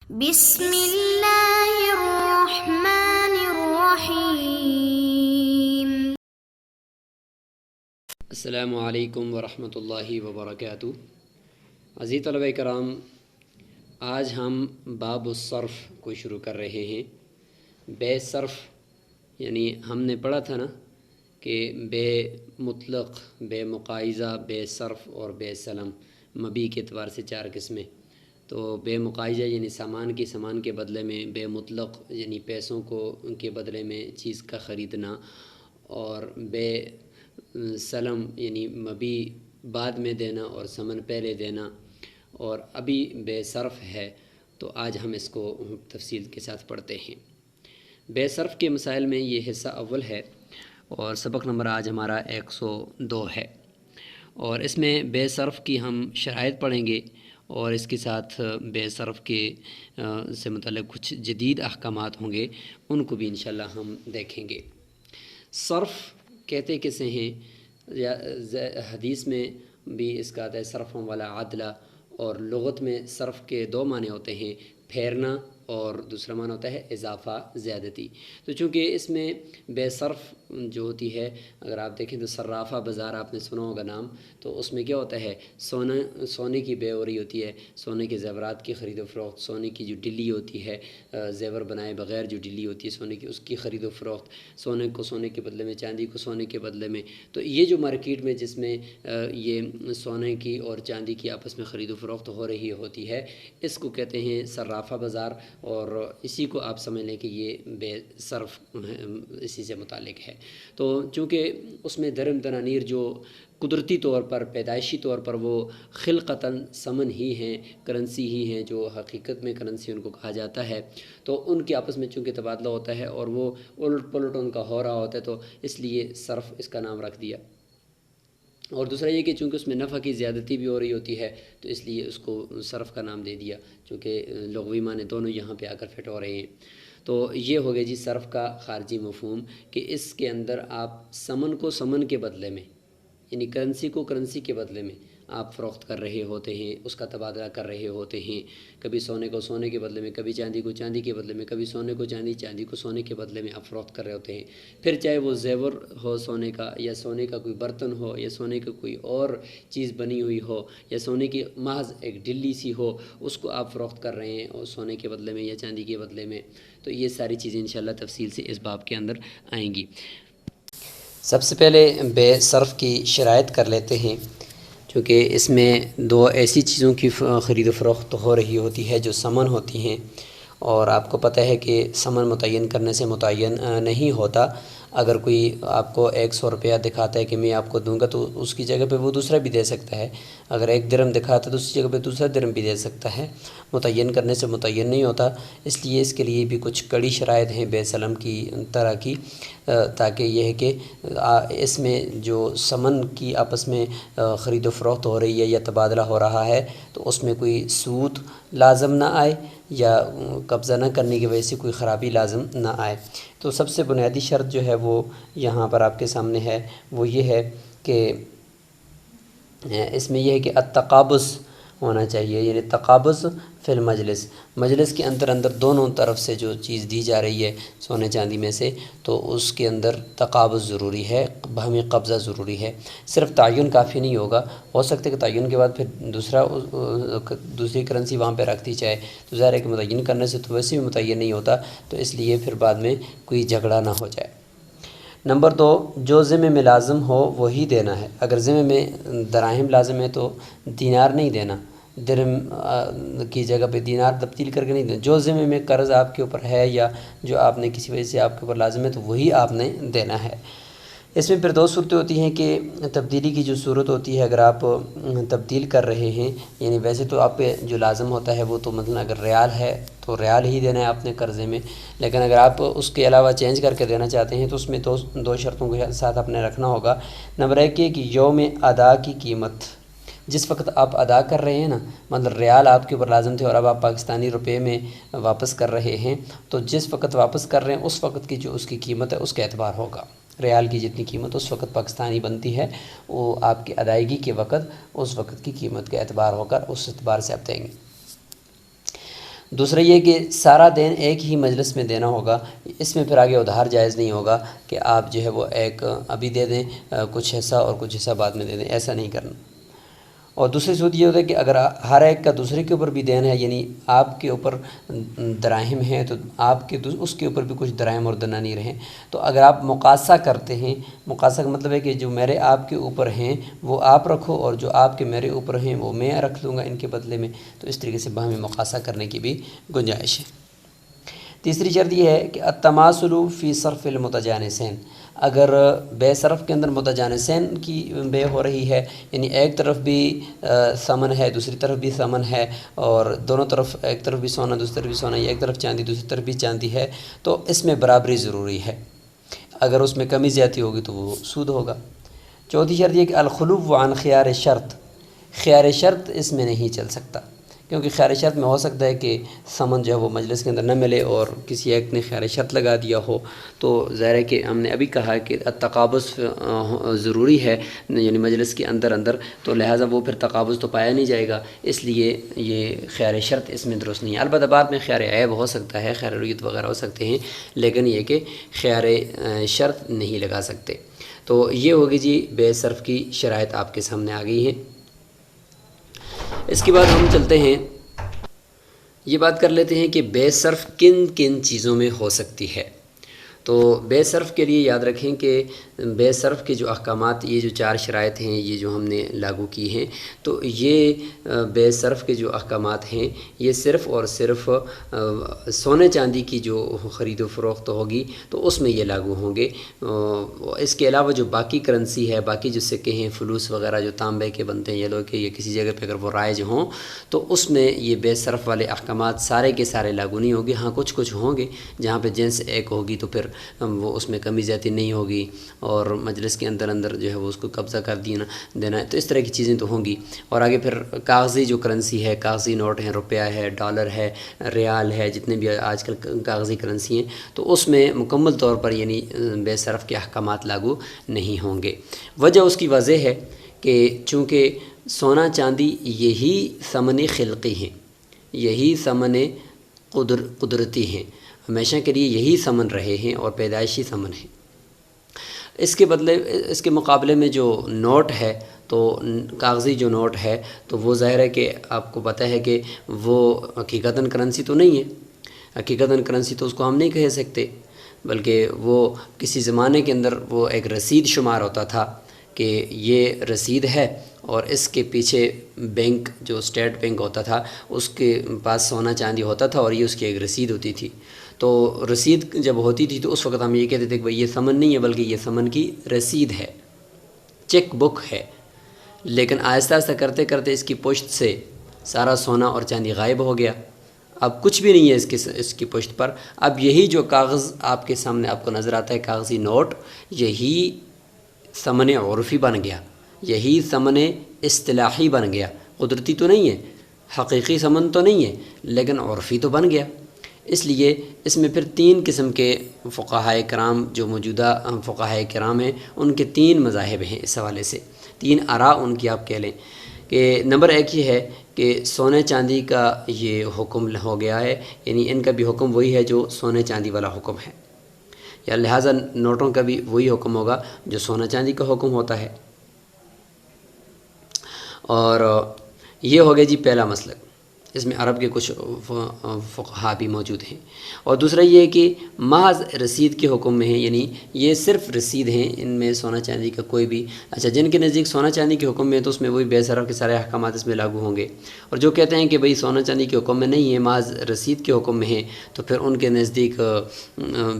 بسم اللہ الرحمن الرحیم۔ السلام علیکم ورحمۃ اللہ وبرکاتہ۔ عزیز طلبہ کرام، آج ہم باب الصرف کو شروع کر رہے ہیں۔ بے صرف یعنی ہم نے پڑھا تھا نا کہ بے مطلق، بے مقایضہ، بے صرف اور بے سلم، مبی کے اعتبار سے 4 قسمیں۔ تو بے مقایضہ یعنی سامان کے بدلے میں، بے مطلق یعنی پیسوں کے بدلے میں چیز کا خریدنا، اور بے سلم یعنی مبی بعد میں دینا اور ثمن پہلے دینا، اور ابھی بے صرف ہے۔ تو آج ہم اس کو تفصیل کے ساتھ پڑھتے ہیں۔ بے صرف کے مسائل میں یہ حصہ اول ہے، اور سبق نمبر آج ہمارا 102 ہے، اور اس میں بے صرف کی ہم شرائط پڑھیں گے، اور اس کے ساتھ بے صرف کے سے متعلق کچھ جدید احکامات ہوں گے، ان کو بھی انشاءاللہ ہم دیکھیں گے۔ صرف کہتے کسے ہیں؟ یا حدیث میں بھی اس کا آتا ہے صرف والا عدلہ، اور لغت میں صرف کے 2 معنی ہوتے ہیں، پھیرنا، اور دوسرا معنی ہوتا ہے اضافہ، زیادتی۔ تو چونکہ اس میں بے صرف جو ہوتی ہے، اگر آپ دیکھیں تو صرافہ بازار آپ نے سنا ہوگا نام، تو اس میں کیا ہوتا ہے؟ سونے کی بے ہو رہی ہوتی ہے، سونے کے زیورات کی خرید و فروخت، سونے کی جو ڈلی ہوتی ہے، زیور بنائے بغیر جو ڈلی ہوتی ہے سونے کی، اس کی خرید و فروخت، سونے کو سونے کے بدلے میں، چاندی کو سونے کے بدلے میں۔ تو یہ جو مارکیٹ میں جس میں یہ سونے کی اور چاندی کی آپس میں خرید و فروخت ہو رہی ہوتی ہے، اس کو کہتے ہیں صرافہ بازار، اور اسی کو آپ سمجھ لیں کہ یہ بے صرف اسی سے متعلق ہے۔ تو چونکہ اس میں درہم دنانیر جو قدرتی طور پر، پیدائشی طور پر وہ خلقتاً ثمن ہی ہیں، کرنسی ہی ہیں، جو حقیقت میں کرنسی ان کو کہا جاتا ہے، تو ان کے آپس میں چونکہ تبادلہ ہوتا ہے اور وہ الٹ پلٹ ان کا ہو رہا ہوتا ہے، تو اس لیے صرف اس کا نام رکھ دیا۔ اور دوسرا یہ کہ چونکہ اس میں نفع کی زیادتی بھی ہو رہی ہوتی ہے، تو اس لیے اس کو صرف کا نام دے دیا، چونکہ لغوی معنی دونوں یہاں پہ آ کر فٹ ہو رہے ہیں۔ تو یہ ہو گیا جی صرف کا خارجی مفہوم، کہ اس کے اندر آپ ثمن کو ثمن کے بدلے میں، یعنی کرنسی کو کرنسی کے بدلے میں آپ فروخت کر رہے ہوتے ہیں، اس کا تبادلہ کر رہے ہوتے ہیں، کبھی سونے کو سونے کے بدلے میں، کبھی چاندی کو چاندی کے بدلے میں، کبھی سونے کو چاندی، چاندی کو سونے کے بدلے میں آپ فروخت کر رہے ہوتے ہیں۔ پھر چاہے وہ زیور ہو سونے کا، یا سونے کا کوئی برتن ہو، یا سونے کا کوئی اور چیز بنی ہوئی ہو، یا سونے کی محض ایک ڈلی سی ہو، اس کو آپ فروخت کر رہے ہیں اور سونے کے بدلے میں یا چاندی کے بدلے میں۔ تو یہ ساری چیزیں انشاءاللہ تفصیل سے اس باب کے اندر آئیں گی۔ سب سے پہلے بے صرف کی شرائط کر لیتے ہیں، چونکہ اس میں 2 ایسی چیزوں کی خرید و فروخت ہو رہی ہوتی ہے جو ثمن ہوتی ہیں، اور آپ کو پتہ ہے کہ ثمن متعین کرنے سے متعین نہیں ہوتا۔ اگر کوئی آپ کو 100 روپیہ دکھاتا ہے کہ میں آپ کو دوں گا، تو اس کی جگہ پہ وہ دوسرا بھی دے سکتا ہے۔ اگر 1 درہم دکھاتا ہے تو اس کی جگہ پہ دوسرا درہم بھی دے سکتا ہے، متعین کرنے سے متعین نہیں ہوتا۔ اس لیے اس کے لیے بھی کچھ کڑی شرائط ہیں بے سلم کی طرح کی، تاکہ یہ ہے کہ اس میں جو ثمن کی آپس میں خرید و فروخت ہو رہی ہے یا تبادلہ ہو رہا ہے، تو اس میں کوئی سود لازم نہ آئے، یا قبضہ نہ کرنے کی وجہ سے کوئی خرابی لازم نہ آئے۔ تو سب سے بنیادی شرط جو ہے وہ یہاں پر آپ کے سامنے ہے، وہ یہ ہے کہ اس میں یہ ہے کہ التقابض ہونا چاہیے، یعنی تقابض فی المجلس، مجلس کے اندر دونوں طرف سے جو چیز دی جا رہی ہے سونے چاندی میں سے، تو اس کے اندر تقابض ضروری ہے، باہمی قبضہ ضروری ہے۔ صرف تعین کافی نہیں ہوگا، ہو سکتا ہے کہ تعین کے بعد پھر دوسری کرنسی وہاں پہ رکھ دی جائے، تو ظاہر ہے کہ متعین کرنے سے تو ویسے بھی متعین نہیں ہوتا، تو اس لیے پھر بعد میں کوئی جھگڑا نہ ہو جائے۔ نمبر 2، جو ذمے میں لازم ہو وہی دینا ہے۔ اگر ذمے میں دراہم لازم ہے تو دینار نہیں دینا، درہم کی جگہ پہ دینار تبدیل کر کے نہیں دینا۔ جو ذمے میں قرض آپ کے اوپر ہے، یا جو آپ نے کسی وجہ سے آپ کے اوپر لازم ہے، تو وہی آپ نے دینا ہے۔ اس میں پھر 2 صورتیں ہوتی ہیں کہ تبدیلی کی جو صورت ہوتی ہے، اگر آپ تبدیل کر رہے ہیں، یعنی ویسے تو آپ پہ جو لازم ہوتا ہے وہ تو مثلا اگر ریال ہے تو ریال ہی دینا ہے آپ نے قرضے میں، لیکن اگر آپ اس کے علاوہ چینج کر کے دینا چاہتے ہیں تو اس میں 2 شرطوں کے ساتھ آپ نے رکھنا ہوگا۔ نمبر 1 یہ کہ یوم ادا کی قیمت، جس وقت آپ ادا کر رہے ہیں نا، مطلب ریال آپ کے اوپر لازم تھے اور اب آپ پاکستانی روپے میں واپس کر رہے ہیں، تو جس وقت واپس کر رہے ہیں اس وقت کی جو اس کی قیمت ہے اس کا اعتبار ہوگا۔ ریال کی جتنی قیمت اس وقت پاکستانی بنتی ہے، وہ آپ کی ادائیگی کے وقت اس وقت کی قیمت کا اعتبار ہو کر اس اعتبار سے آپ دیں گے۔ دوسرا یہ کہ سارا دین ایک ہی مجلس میں دینا ہوگا، اس میں پھر آگے ادھار جائز نہیں ہوگا کہ آپ جو ہے وہ ایک ابھی دے دیں کچھ حصہ اور کچھ حصہ بعد میں دے دیں، ایسا نہیں کرنا۔ اور دوسری صورت یہ ہوتا ہے کہ اگر ہر ایک کا دوسرے کے اوپر بھی دین ہے، یعنی آپ کے اوپر دراہم ہیں تو آپ کے اس کے اوپر بھی کچھ دراہم اور دنانیر رہیں، تو اگر آپ مقاصہ کرتے ہیں، مقاصہ کا مطلب ہے کہ جو میرے آپ کے اوپر ہیں وہ آپ رکھو اور جو آپ کے میرے اوپر ہیں وہ میں رکھ لوں گا ان کے بدلے میں، تو اس طریقے سے باہمی مقاصہ کرنے کی بھی گنجائش ہے۔ تیسری شرط یہ ہے کہ التماثل فی صرف المتجانسین، اگر بے صرف کے اندر متجانسین کی بے ہو رہی ہے، یعنی ایک طرف بھی ثمن ہے دوسری طرف بھی ثمن ہے، اور دونوں طرف ایک طرف بھی سونا دوسری طرف بھی سونا، یا ایک طرف چاندی دوسری طرف بھی چاندی ہے، تو اس میں برابری ضروری ہے، اگر اس میں کمی زیادتی ہوگی تو وہ سود ہوگا۔ چوتھی شرط یہ کہ الخلو عن خیار شرط، خیار شرط اس میں نہیں چل سکتا، کیونکہ خیار شرط میں ہو سکتا ہے کہ ثمن جو ہے وہ مجلس کے اندر نہ ملے اور کسی ایک نے خیار شرط لگا دیا ہو، تو ظاہر ہے کہ ہم نے ابھی کہا کہ تقابض ضروری ہے یعنی مجلس کے اندر، تو لہٰذا وہ پھر تقابض تو پایا نہیں جائے گا، اس لیے یہ خیار شرط اس میں درست نہیں ہے۔ البتہ بعد میں خیار عیب ہو سکتا ہے، خیار رویت وغیرہ ہو سکتے ہیں، لیکن یہ کہ خیار شرط نہیں لگا سکتے۔ تو یہ ہوگی جی بے صرف کی شرائط آپ کے سامنے آ گئی ہیں۔ اس کے بعد ہم چلتے ہیں، یہ بات کر لیتے ہیں کہ بے صرف کن کن چیزوں میں ہو سکتی ہے۔ تو بے صرف کے لیے یاد رکھیں کہ بے صرف کے جو احکامات، یہ جو 4 شرائط ہیں یہ جو ہم نے لاگو کی ہیں، تو یہ بے صرف کے جو احکامات ہیں یہ صرف اور صرف سونے چاندی کی جو خرید و فروخت ہوگی تو اس میں یہ لاگو ہوں گے۔ اس کے علاوہ جو باقی کرنسی ہے، باقی جو سکے ہیں، فلوس وغیرہ جو تانبے کے بنتے ہیں، یہ لوگ کے یا کسی جگہ پہ اگر وہ رائج ہوں تو اس میں یہ بے صرف والے احکامات سارے کے سارے لاگو نہیں ہوں گے۔ ہاں کچھ ہوں گے جہاں پہ جنس ایک ہوگی تو پھر وہ اس میں کمی زیادتی نہیں ہوگی، اور مجلس کے اندر جو ہے وہ اس کو قبضہ کر دینا ہے، تو اس طرح کی چیزیں تو ہوں گی۔ اور آگے پھر کاغذی جو کرنسی ہے، کاغذی نوٹ ہیں، روپیہ ہے، ڈالر ہے، ریال ہے، جتنے بھی آج کل کاغذی کرنسی ہیں، تو اس میں مکمل طور پر یعنی بے صرف کے احکامات لاگو نہیں ہوں گے۔ وجہ اس کی واضح ہے کہ چونکہ سونا چاندی یہی ثمن خلقی ہیں، یہی ثمن قدرتی ہیں، ہمیشہ کے لیے یہی ثمن رہے ہیں اور پیدائشی ثمن ہیں۔ اس کے مقابلے میں جو نوٹ ہے، تو کاغذی جو نوٹ ہے تو وہ ظاہر ہے کہ آپ کو پتہ ہے کہ وہ حقیقتاً کرنسی تو نہیں ہے، حقیقتاً کرنسی تو اس کو ہم نہیں کہہ سکتے، بلکہ وہ کسی زمانے کے اندر وہ ایک رسید شمار ہوتا تھا کہ یہ رسید ہے، اور اس کے پیچھے بینک جو اسٹیٹ بینک ہوتا تھا اس کے پاس سونا چاندی ہوتا تھا اور یہ اس کی ایک رسید ہوتی تھی۔ تو رسید جب ہوتی تھی تو اس وقت ہم یہ کہتے تھے کہ بھئی یہ ثمن نہیں ہے بلکہ یہ ثمن کی رسید ہے، چیک بک ہے۔ لیکن آہستہ آہستہ کرتے کرتے اس کی پشت سے سارا سونا اور چاندی غائب ہو گیا، اب کچھ بھی نہیں ہے اس کی پشت پر۔ اب یہی جو کاغذ آپ کے سامنے آپ کو نظر آتا ہے، کاغذی نوٹ، یہی ثمن عرفی بن گیا، یہی ثمن اصطلاحی بن گیا۔ قدرتی تو نہیں ہے، حقیقی ثمن تو نہیں ہے، لیکن عرفی تو بن گیا۔ اس لیے اس میں پھر 3 قسم کے فقہائے کرام جو موجودہ فقہائے کرام ہیں ان کے 3 مذاہب ہیں، اس حوالے سے 3 آراء ان کی آپ کہہ لیں کہ نمبر 1 یہ ہے کہ سونے چاندی کا یہ حکم ہو گیا ہے، یعنی ان کا بھی حکم وہی ہے جو سونے چاندی والا حکم ہے، یا لہٰذا نوٹوں کا بھی وہی حکم ہوگا جو سونا چاندی کا حکم ہوتا ہے۔ اور یہ ہو گیا جی پہلا مسلک، اس میں عرب کے کچھ فقہا بھی موجود ہیں۔ اور دوسرا یہ ہے کہ محض رسید کے حکم میں ہیں، یعنی یہ صرف رسید ہیں، ان میں سونا چاندی کا کوئی بھی جن کے نزدیک سونا چاندی کے حکم میں ہے تو اس میں وہی بے صرف کے سارے احکامات اس میں لاگو ہوں گے، اور جو کہتے ہیں کہ بھئی سونا چاندی کے حکم میں نہیں ہے، محض رسید کے حکم میں ہیں، تو پھر ان کے نزدیک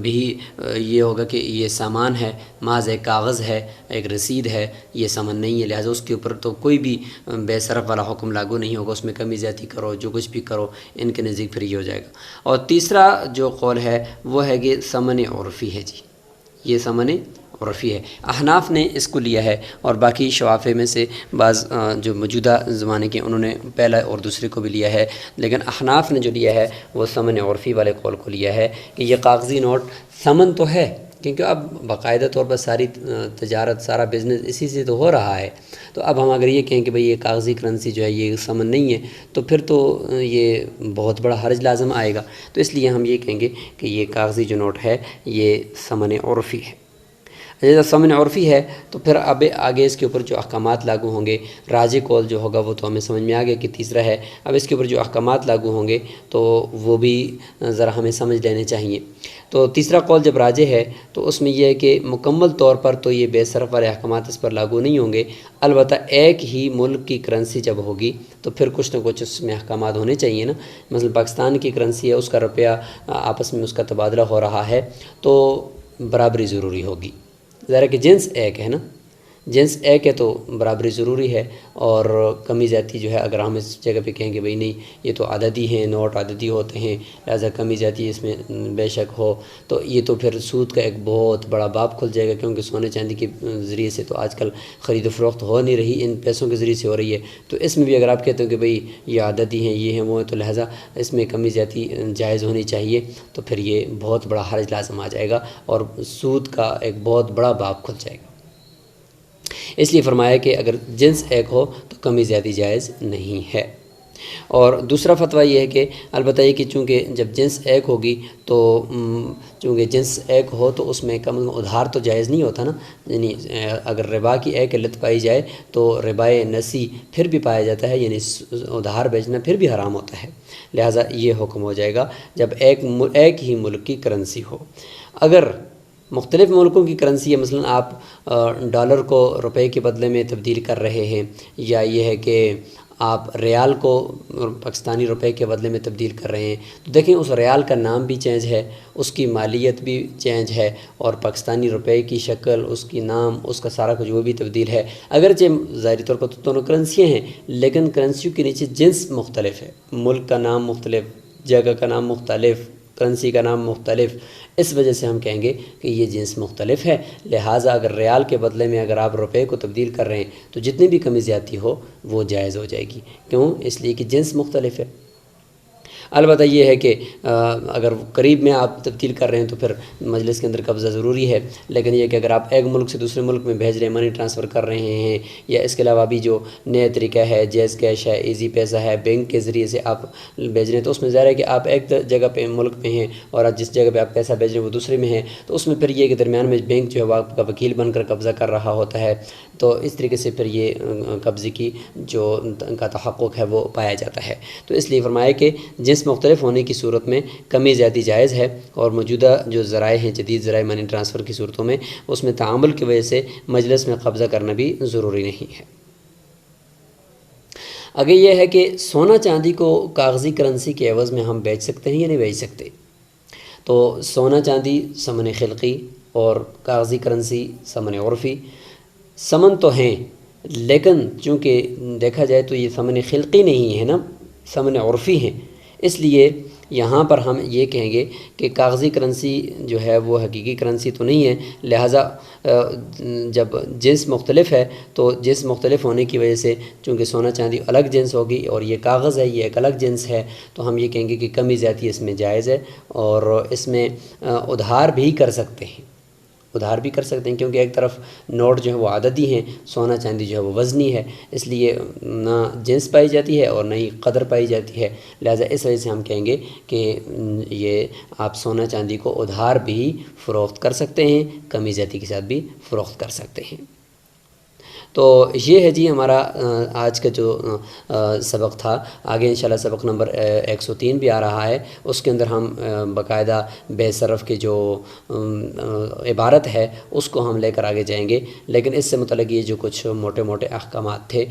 بھی یہ ہوگا کہ یہ سامان ہے، محض ایک کاغذ ہے، ایک رسید ہے، یہ سامان نہیں ہے، لہٰذا اس کے اوپر تو کوئی بھی بے صرف والا حکم لاگو نہیں ہوگا، اس میں کمی زیادتی کرو جو کچھ بھی کرو، ان کے نزدیک پھر یہ ہو جائے گا۔ اور تیسرا جو قول ہے وہ ہے کہ ثمن عرفی ہے جی، یہ ثمن عرفی ہے۔ احناف نے اس کو لیا ہے، اور باقی شوافع میں سے بعض جو موجودہ زمانے کے انہوں نے پہلا اور دوسرے کو بھی لیا ہے، لیکن احناف نے جو لیا ہے وہ ثمن عرفی والے قول کو لیا ہے کہ یہ کاغذی نوٹ ثمن تو ہے کیونکہ اب باقاعدہ طور پر ساری تجارت، سارا بزنس اسی سے تو ہو رہا ہے۔ تو اب ہم اگر یہ کہیں کہ بھئی یہ کاغذی کرنسی جو ہے یہ ثمن نہیں ہے، تو پھر تو یہ بہت بڑا حرج لازم آئے گا۔ تو اس لیے ہم یہ کہیں گے کہ یہ کاغذی جو نوٹ ہے یہ ثمن عرفی ہے۔ جیسا ثمن عرفی ہے تو پھر اب آگے اس کے اوپر جو احکامات لاگو ہوں گے، راجح قول جو ہوگا وہ تو ہمیں سمجھ میں آ گیا کہ تیسرا ہے۔ اب اس کے اوپر جو احکامات لاگو ہوں گے تو وہ بھی ذرا ہمیں سمجھ لینے چاہیے۔ تو تیسرا قول جب راجح ہے تو اس میں یہ ہے کہ مکمل طور پر تو یہ بے صرف والے احکامات اس پر لاگو نہیں ہوں گے، البتہ ایک ہی ملک کی کرنسی جب ہوگی تو پھر کچھ نہ کچھ اس میں احکامات ہونے چاہیے نا۔ مثلا پاکستان کی کرنسی ہے، اس کا روپیہ آپس میں اس کا تبادلہ ہو رہا ہے تو برابری ضروری ہوگی۔ ظاہر ہے کہ جنس ایک ہے نا، جنس ایک ہے تو برابری ضروری ہے، اور کمی زیادتی جو ہے اگر ہم اس جگہ پہ کہیں کہ بھئی نہیں یہ تو عددی ہیں، نوٹ عددی ہوتے ہیں، لہٰذا کمی زیادتی اس میں بے شک ہو، تو یہ تو پھر سود کا ایک بہت بڑا باب کھل جائے گا، کیونکہ سونے چاندی کے ذریعے سے تو آج کل خرید و فروخت ہو نہیں رہی، ان پیسوں کے ذریعے سے ہو رہی ہے۔ تو اس میں بھی اگر آپ کہتے ہو کہ بھئی یہ عددی ہیں، یہ ہیں، وہ ہیں، تو لہٰذا اس میں کمی زیادتی جائز ہونی چاہیے، تو پھر یہ بہت بڑا حرج لازم آ جائے گا اور سود کا ایک بہت بڑا باب کھل جائے گا۔ اس لیے فرمایا کہ اگر جنس ایک ہو تو کمی زیادتی جائز نہیں ہے۔ اور دوسرا فتویٰ یہ ہے کہ البتہ یہ کہ چونکہ جب جنس ایک ہوگی تو چونکہ جنس ایک ہو تو اس میں کم ادھار تو جائز نہیں ہوتا نا، یعنی اگر ربا کی ایک علت پائی جائے تو ربائے نسی پھر بھی پایا جاتا ہے، یعنی ادھار بیچنا پھر بھی حرام ہوتا ہے، لہٰذا یہ حکم ہو جائے گا جب ایک ہی ملک کی کرنسی ہو۔ اگر مختلف ملکوں کی کرنسی ہے، مثلا آپ ڈالر کو روپے کے بدلے میں تبدیل کر رہے ہیں، یا یہ ہے کہ آپ ریال کو پاکستانی روپے کے بدلے میں تبدیل کر رہے ہیں، تو دیکھیں اس ریال کا نام بھی چینج ہے، اس کی مالیت بھی چینج ہے، اور پاکستانی روپے کی شکل، اس کی نام، اس کا سارا کچھ وہ بھی تبدیل ہے۔ اگرچہ ظاہری طور پر تو دونوں کرنسیاں ہیں، لیکن کرنسیوں کے نیچے جنس مختلف ہے، ملک کا نام مختلف، جگہ کا نام مختلف، کرنسی کا نام مختلف، اس وجہ سے ہم کہیں گے کہ یہ جنس مختلف ہے، لہٰذا اگر ریال کے بدلے میں اگر آپ روپے کو تبدیل کر رہے ہیں تو جتنی بھی کمی زیادتی ہو وہ جائز ہو جائے گی۔ کیوں؟ اس لیے کہ جنس مختلف ہے۔ البتہ یہ ہے کہ اگر قریب میں آپ تبدیل کر رہے ہیں تو پھر مجلس کے اندر قبضہ ضروری ہے، لیکن یہ کہ اگر آپ ایک ملک سے دوسرے ملک میں بھیج رہے ہیں، منی ٹرانسفر کر رہے ہیں، یا اس کے علاوہ بھی جو نیا طریقہ ہے، جیز کیش ہے، ایزی پیسہ ہے، بینک کے ذریعے سے آپ بھیج رہے ہیں، تو اس میں ظاہر ہے کہ آپ ایک جگہ پہ ملک میں ہیں اور جس جگہ پہ آپ پیسہ بھیج رہے ہیں وہ دوسرے میں ہے، تو اس میں پھر یہ کہ درمیان میں بینک جو ہے وہ آپ کا وکیل بن کر قبضہ کر رہا ہوتا ہے، تو اس طریقے سے پھر یہ قبضے کی جو کا تحقق ہے وہ پایا جاتا ہے۔ تو اس لیے فرمایا کہ جنس مختلف ہونے کی صورت میں کمی زیادتی جائز ہے، اور موجودہ جو ذرائع ہیں، جدید ذرائع منی ٹرانسفر کی صورتوں میں، اس میں تعامل کی وجہ سے مجلس میں قبضہ کرنا بھی ضروری نہیں ہے۔ اگر یہ ہے کہ سونا چاندی کو کاغذی کرنسی کے عوض میں ہم بیچ سکتے ہیں یا نہیں بیچ سکتے، تو سونا چاندی ثمن خلقی اور کاغذی کرنسی ثمن عرفی ثمن تو ہیں، لیکن چونکہ دیکھا جائے تو یہ ثمن خلقی نہیں ہے نا، ثمن عرفی ہیں، اس لیے یہاں پر ہم یہ کہیں گے کہ کاغذی کرنسی جو ہے وہ حقیقی کرنسی تو نہیں ہے، لہٰذا جب جنس مختلف ہے تو جنس مختلف ہونے کی وجہ سے چونکہ سونا چاندی الگ جنس ہوگی اور یہ کاغذ ہے، یہ ایک الگ جنس ہے، تو ہم یہ کہیں گے کہ کمی زیادتی اس میں جائز ہے، اور اس میں ادھار بھی کر سکتے ہیں، ادھار بھی کر سکتے ہیں، کیونکہ ایک طرف نوٹ جو ہے وہ عددی ہیں، سونا چاندی جو ہے وہ وزنی ہے، اس لیے نہ جنس پائی جاتی ہے اور نہ ہی قدر پائی جاتی ہے، لہٰذا اس وجہ سے ہم کہیں گے کہ یہ آپ سونا چاندی کو ادھار بھی فروخت کر سکتے ہیں، کمی زیادتی کے ساتھ بھی فروخت کر سکتے ہیں۔ تو یہ ہے جی ہمارا آج کا جو سبق تھا۔ آگے انشاءاللہ سبق نمبر 103 بھی آ رہا ہے، اس کے اندر ہم باقاعدہ بے صرف کی جو عبارت ہے اس کو ہم لے کر آگے جائیں گے، لیکن اس سے متعلق یہ جو کچھ موٹے موٹے احکامات تھے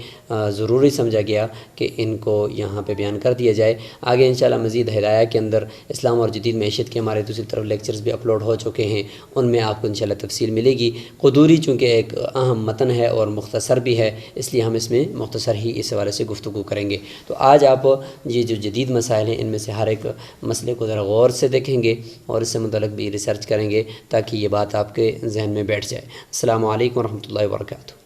ضروری سمجھا گیا کہ ان کو یہاں پہ بیان کر دیا جائے۔ آگے انشاءاللہ مزید ہدایہ کے اندر اسلام اور جدید معیشت کے ہمارے دوسری طرف لیکچرز بھی اپلوڈ ہو چکے ہیں، ان میں آپ کو انشاءاللہ تفصیل ملے گی۔ قدوری چونکہ ایک اہم متن ہے اور مختصر بھی ہے، اس لیے ہم اس میں مختصر ہی اس حوالے سے گفتگو کریں گے۔ تو آج آپ یہ جو جدید مسائل ہیں ان میں سے ہر ایک مسئلے کو ذرا غور سے دیکھیں گے اور اس سے متعلق بھی ریسرچ کریں گے تاکہ یہ بات آپ کے ذہن میں بیٹھ جائے۔ السلام علیکم ورحمۃ اللہ وبرکاتہ۔